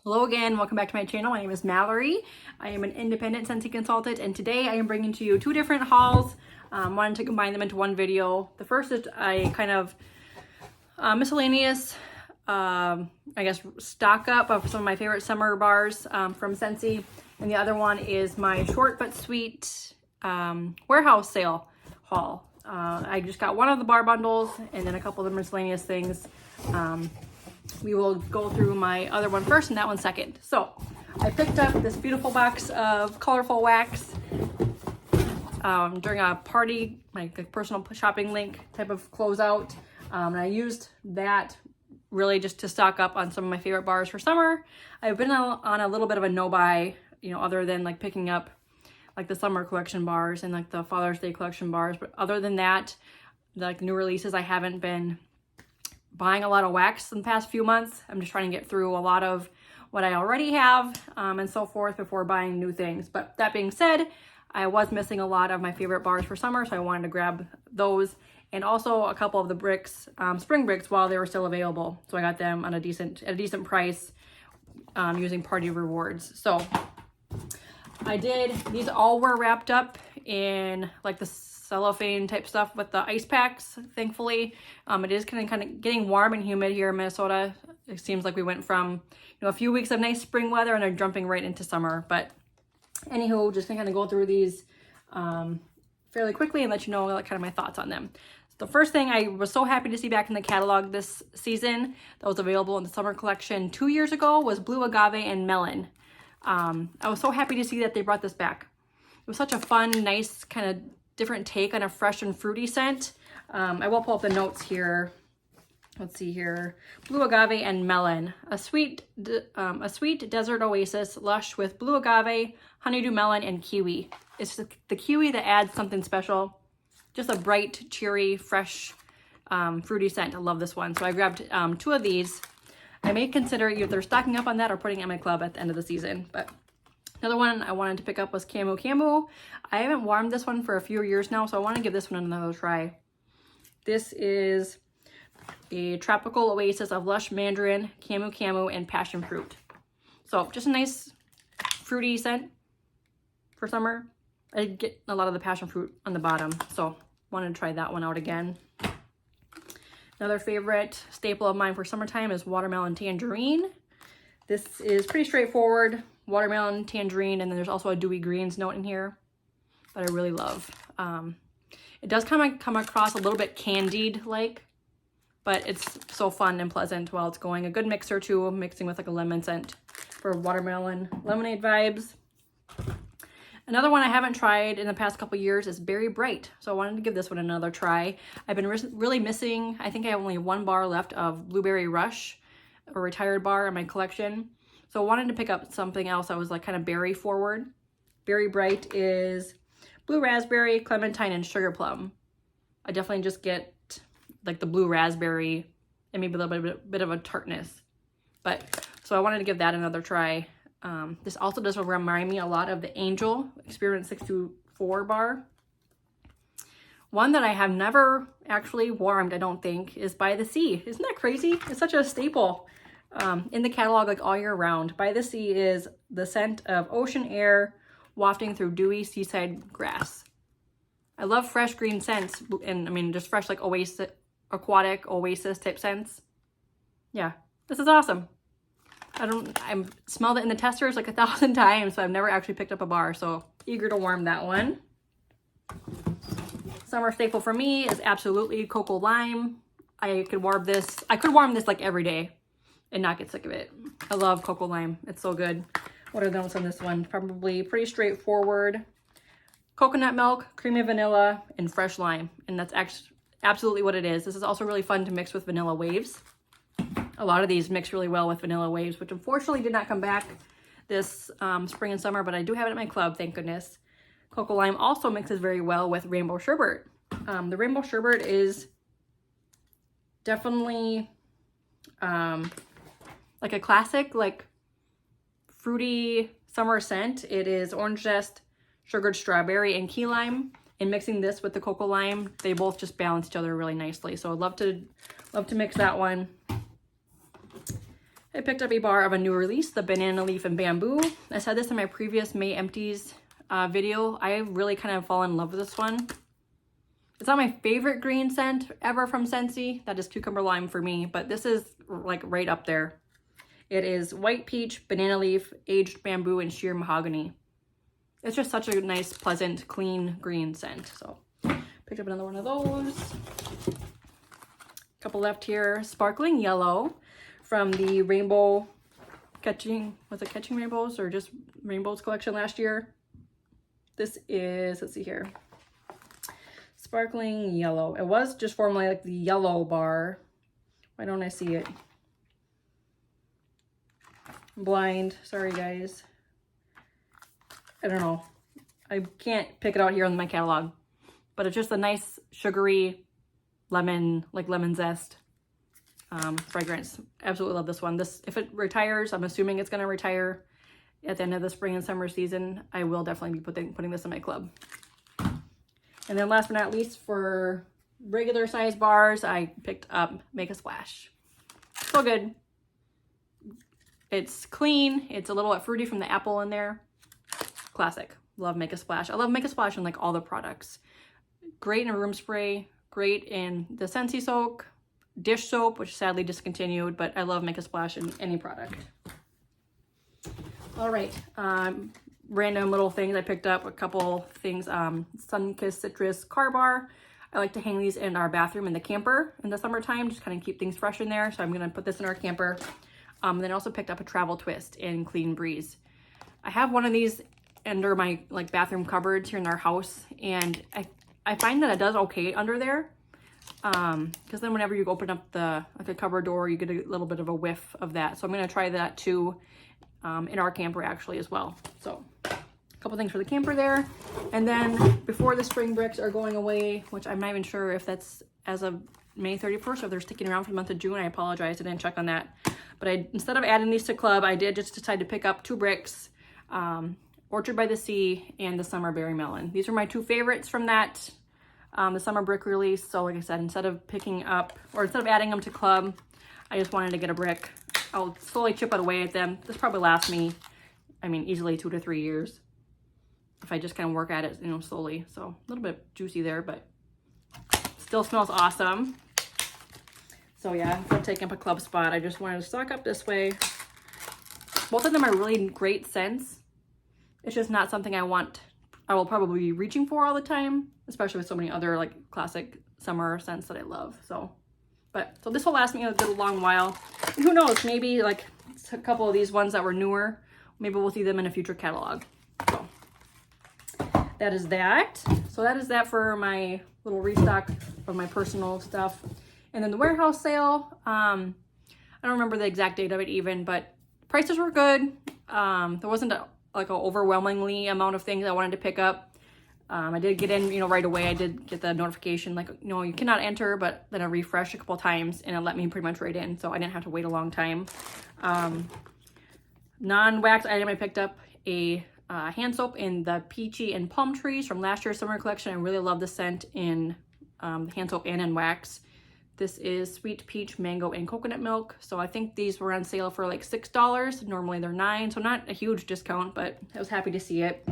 Hello again, welcome back to my channel. My name is Mallory. I am an independent Scentsy consultant, and today I am bringing to you two different hauls. Wanted to combine them into one video. The first is a kind of miscellaneous, I guess, stock up of some of my favorite summer bars from Scentsy. And the other one is my short but sweet warehouse sale haul. I just got one of the bar bundles and then a couple of the miscellaneous things. We will go through my other one first and that one second. So I picked up this beautiful box of colorful wax during a party, my personal shopping link type of closeout. And I used that really just to stock up on some of my favorite bars for summer. I've been on a little bit of a no-buy, you know, other than like picking up like the summer collection bars and like the Father's Day collection bars. But other than that, like new releases, I haven't been buying a lot of wax in the past few months. I'm just trying to get through a lot of what I already have and so forth before buying new things. But that being said, I was missing a lot of my favorite bars for summer, so I wanted to grab those and also a couple of the bricks, spring bricks, while they were still available. So I got them on at a decent price using party rewards. So I did, these all were wrapped up in like the cellophane type stuff with the ice packs, thankfully. It is kind of getting warm and humid here in Minnesota. It seems like we went from, you know, a few weeks of nice spring weather and are jumping right into summer. But anywho, just gonna kind of go through these fairly quickly and let you know like kind of my thoughts on them. So the first thing I was so happy to see back in the catalog this season that was available in the summer collection 2 years ago was Blue Agave and Melon. I was so happy to see that they brought this back. It was such a fun, nice kind of different take on a fresh and fruity scent. I will pull up the notes here. Let's see here. Blue Agave and Melon. A sweet desert oasis, lush with blue agave, honeydew melon, and kiwi. It's the kiwi that adds something special. Just a bright, cheery, fresh, fruity scent. I love this one. So I grabbed two of these. I may consider either stocking up on that or putting it in my club at the end of the season. But another one I wanted to pick up was Camu Camu. I haven't warmed this one for a few years now, so I want to give this one another try. This is a tropical oasis of lush mandarin, Camu Camu, and passion fruit. So just a nice fruity scent for summer. I did get a lot of the passion fruit on the bottom, so wanted to try that one out again. Another favorite staple of mine for summertime is watermelon tangerine. This is pretty straightforward. Watermelon, tangerine, and then there's also a dewy greens note in here that I really love. It does kind of come across a little bit candied like, but it's so fun and pleasant while it's going. A good mixer too, mixing with like a lemon scent for watermelon lemonade vibes. Another one I haven't tried in the past couple years is Berry Bright, so I wanted to give this one another try. I've been really missing, I think I have only one bar left of Blueberry Rush, a retired bar in my collection. So I wanted to pick up something else that was like kind of berry forward. Berry Bright is blue raspberry, clementine, and sugar plum. I definitely just get like the blue raspberry and maybe a little bit of a tartness. But so I wanted to give that another try. This also does remind me a lot of the Angel Experience 624 bar. One that I have never actually warmed, I don't think, is By the Sea. Isn't that crazy? It's such a staple in the catalog like all year round. By the Sea is the scent of ocean air wafting through dewy seaside grass. I love fresh green scents, and I mean just fresh like oasis, aquatic oasis type scents. Yeah, this is awesome. I've smelled it in the testers like 1,000 times, but I've never actually picked up a bar, so eager to warm that one. Summer staple for me is absolutely Cocoa Lime. I could warm this like every day and not get sick of it. I love Cocoa Lime. It's so good. What are the notes on this one? Probably pretty straightforward. Coconut milk, creamy vanilla, and fresh lime. And that's absolutely what it is. This is also really fun to mix with vanilla waves. A lot of these mix really well with vanilla waves, which unfortunately did not come back this spring and summer, but I do have it at my club, thank goodness. Cocoa Lime also mixes very well with Rainbow Sherbet. The Rainbow Sherbet is definitely like a classic, like fruity summer scent. It is orange zest, sugared strawberry, and key lime. And mixing this with the Cocoa Lime, they both just balance each other really nicely. So I'd love to mix that one. I picked up a bar of a new release, the Banana Leaf and Bamboo. I said this in my previous May Empties video. I really kind of fallen in love with this one. It's not my favorite green scent ever from Scentsy. That is cucumber lime for me, but this is like right up there. It is white peach, banana leaf, aged bamboo, and sheer mahogany. It's just such a nice, pleasant, clean green scent. So picked up another one of those. A couple left here. Sparkling Yellow from the Rainbow Catching Rainbows or just Rainbows collection last year. This is, let's see here, Sparkling Yellow. It was just formerly like the yellow bar. Why don't I see it? I'm blind, sorry guys. I don't know. I can't pick it out here in my catalog, but it's just a nice sugary lemon, like lemon zest fragrance. Absolutely love this one. This, if it retires, I'm assuming it's going to retire at the end of the spring and summer season. I will definitely be putting this in my club. And then last but not least, for regular size bars, I picked up Make a Splash. So good. It's clean. It's a little bit fruity from the apple in there. Classic. Love Make a Splash. I love Make a Splash in like all the products. Great in a room spray. Great in the Scentsy soak. Dish soap, which sadly discontinued, but I love Make a Splash in any product. All right. Random little things. I picked up a couple things. Sun-Kissed Citrus Car Bar. I like to hang these in our bathroom in the camper in the summertime, just kind of keep things fresh in there. So I'm going to put this in our camper. Then I also picked up a Travel Twist in Clean Breeze. I have one of these under my like bathroom cupboards here in our house, and I find that it does okay under there. Because then whenever you open up the like a cupboard door, you get a little bit of a whiff of that. So I'm going to try that too in our camper actually as well. So a couple things for the camper there. And then before the spring bricks are going away, which I'm not even sure if that's as of May 31st or if they're sticking around for the month of June. I apologize, I didn't check on that. But instead of adding these to club, I did just decide to pick up 2 bricks, Orchard by the Sea and the Summer Berry Melon. These are my 2 favorites from that, the summer brick release. So like I said, instead of picking up, or instead of adding them to club, I just wanted to get a brick. I'll slowly chip it away at them. This probably lasts me, I mean, easily 2 to 3 years if I just kind of work at it, you know, slowly. So a little bit juicy there, but still smells awesome. So yeah, I'm taking up a club spot. I just wanted to stock up this way. Both of them are really great scents. It's just not something I will probably be reaching for all the time, especially with so many other like classic summer scents that I love. So this will last me a good long while. And who knows, maybe like a couple of these ones that were newer, maybe we'll see them in a future catalog. So that is that. So that is that for my little restock of my personal stuff. And then the warehouse sale, I don't remember the exact date of it even, but prices were good. There wasn't like an overwhelmingly amount of things I wanted to pick up. I did get in, you know, right away. I did get the notification like, you know, you cannot enter, but then I refreshed a couple times and it let me pretty much right in. So I didn't have to wait a long time. Non-wax item, I picked up a hand soap in the Peachy and Palm Trees from last year's summer collection. I really love the scent in hand soap and in wax. This is Sweet Peach, Mango, and Coconut Milk. So I think these were on sale for like $6. Normally they're $9, so not a huge discount, but I was happy to see it.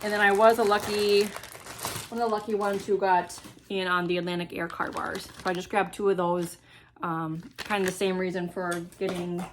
And then I was one of the lucky ones who got in on the Atlantic Air car bars. So I just grabbed 2 of those. Kind of the same reason for getting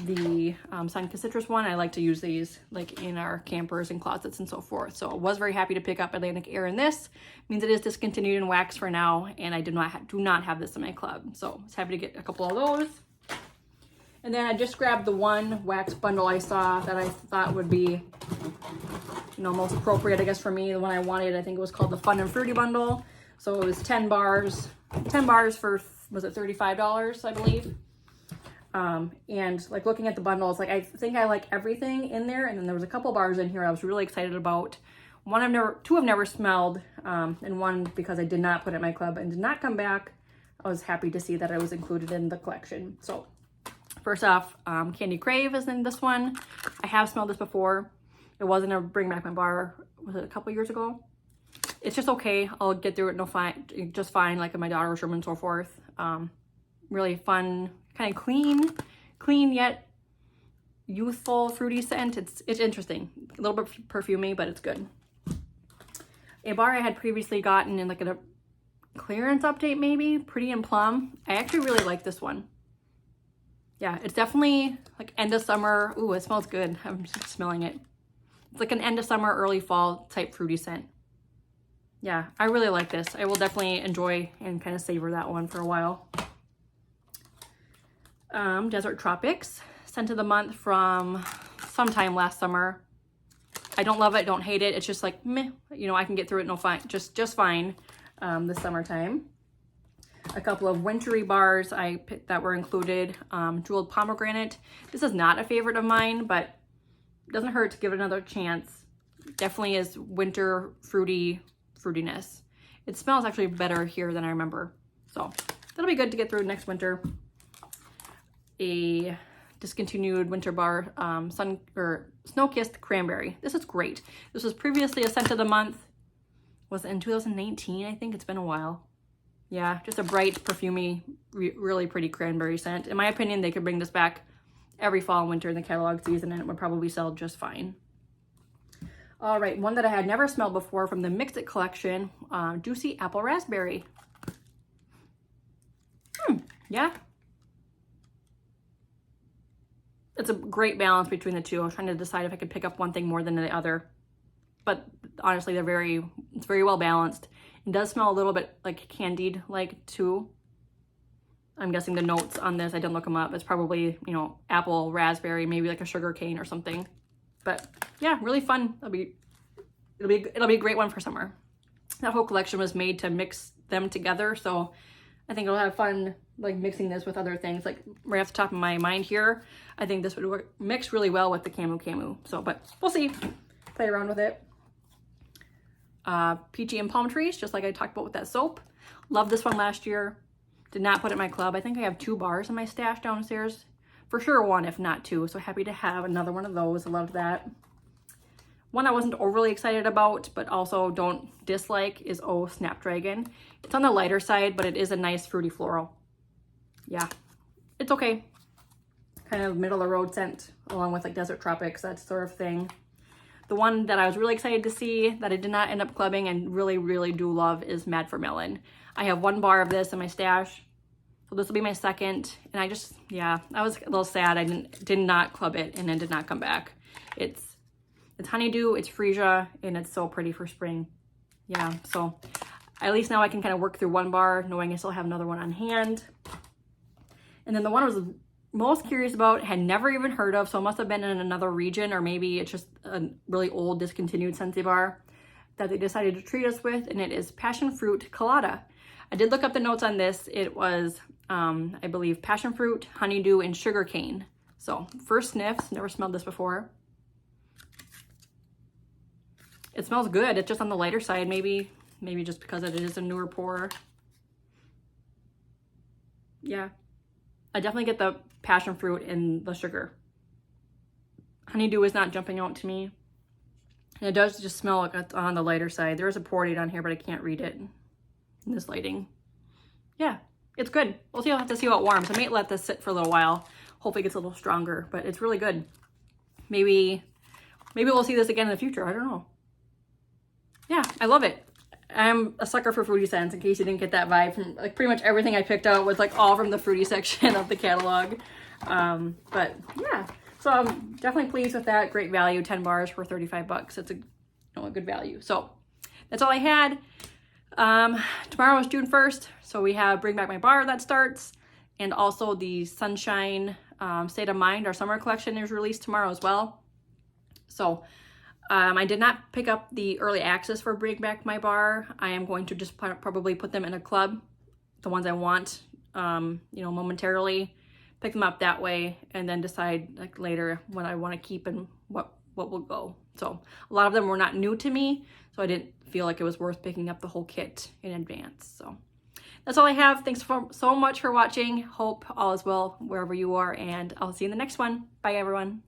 the Sun-Kissed Citrus one. I like to use these like in our campers and closets and so forth. So I was very happy to pick up Atlantic Air in this. Means it is discontinued in wax for now, and I do not have this in my club. So I was happy to get a couple of those. And then I just grabbed the one wax bundle I saw that I thought would be, you know, most appropriate, I guess, for me. The one I wanted, I think it was called the Fun and Fruity bundle. So it was 10 bars for, was it $35, I believe. And like looking at the bundle, it's like, I think I like everything in there. And then there was a couple bars in here I was really excited about. Two I've never smelled, and one because I did not put it in my club and did not come back. I was happy to see that I was included in the collection. So first off, Candy Crave is in this one. I have smelled this before. It wasn't a Bring Back My Bar, was it a couple years ago? It's just okay. I'll get through it just fine, like in my daughter's room and so forth. Really fun, kind of clean clean yet youthful fruity scent. It's interesting. A little bit perfumey, but it's good. A bar I had previously gotten in like a clearance update maybe, Pretty and Plum. I actually really like this one. Yeah, it's definitely like end of summer. Ooh, it smells good. I'm just smelling it. It's like an end of summer, early fall type fruity scent. Yeah, I really like this. I will definitely enjoy and kind of savor that one for a while. Desert Tropics, scent of the month from sometime last summer. I don't love it, don't hate it. It's just like meh, you know, I can get through it no fine, just fine this summertime. A couple of wintry bars I picked that were included. Jeweled Pomegranate. This is not a favorite of mine, but it doesn't hurt to give it another chance. Definitely is winter fruitiness. It smells actually better here than I remember. So that'll be good to get through next winter. A discontinued winter bar, Snow-Kissed Cranberry. This is great. This was previously a scent of the month. Was it in 2019? I think it's been a while. Yeah, just a bright, perfumey, really pretty cranberry scent. In my opinion, they could bring this back every fall and winter in the catalog season and it would probably sell just fine. All right, one that I had never smelled before from the Mix It collection, Juicy Apple Raspberry. Yeah. It's a great balance between the two. I was trying to decide if I could pick up one thing more than the other. But honestly, it's very well balanced. It does smell a little bit like candied like too. I'm guessing the notes on this, I didn't look them up. It's probably, you know, apple, raspberry, maybe like a sugar cane or something. But yeah, really fun. It'll be a great one for summer. That whole collection was made to mix them together, so I think it'll have fun like mixing this with other things. Like right off the top of my mind here, I think this would mix really well with the Camu Camu. So, but we'll see. Play around with it. Peachy and Palm Trees, just like I talked about with that soap. Loved this one last year. Did not put it in my club. I think I have 2 bars in my stash downstairs. For sure 1, if not 2. So happy to have another one of those. I loved that. One I wasn't overly excited about, but also don't dislike is Snapdragon. It's on the lighter side, but it is a nice fruity floral. Yeah, it's okay. Kind of middle of the road scent, along with like Desert Tropics, that sort of thing. The one that I was really excited to see that I did not end up clubbing and really, really do love is Mad for Melon. I have 1 bar of this in my stash. So this will be my second. And I just, yeah, I was a little sad. I did not club it and it did not come back. It's honeydew, it's freesia, and it's so pretty for spring. Yeah, so at least now I can kind of work through 1 bar knowing I still have another one on hand. And then the one I was most curious about, had never even heard of, so it must have been in another region, or maybe it's just a really old discontinued Scentsy bar that they decided to treat us with, and it is Passion Fruit Colada. I did look up the notes on this. It was, I believe, passion fruit, honeydew, and sugar cane. So first sniffs, never smelled this before. It smells good. It's just on the lighter side, maybe just because it is a newer pour. Yeah, I definitely get the passion fruit and the sugar. Honeydew is not jumping out to me. And it does just smell like it's on the lighter side. There is a pour date on here, but I can't read it in this lighting. Yeah, it's good. We'll see. I'll have to see how it warms. I may let this sit for a little while. Hopefully it gets a little stronger, but it's really good. Maybe we'll see this again in the future. I don't know. Yeah, I love it. I'm a sucker for fruity scents, in case you didn't get that vibe from like pretty much everything I picked out was like all from the fruity section of the catalog. But yeah, so I'm definitely pleased with that. Great value, 10 bars for 35 bucks. It's a good value. So that's all I had. Tomorrow is June 1st, so we have Bring Back My Bar that starts, and also the Sunshine State of Mind, our summer collection, is released tomorrow as well. So I did not pick up the early access for Bring Back My Bar. I am going to just probably put them in a club, the ones I want, momentarily, pick them up that way, and then decide like later what I want to keep and what will go. So a lot of them were not new to me, so I didn't feel like it was worth picking up the whole kit in advance. So that's all I have. Thanks so much for watching. Hope all is well wherever you are, and I'll see you in the next one. Bye, everyone.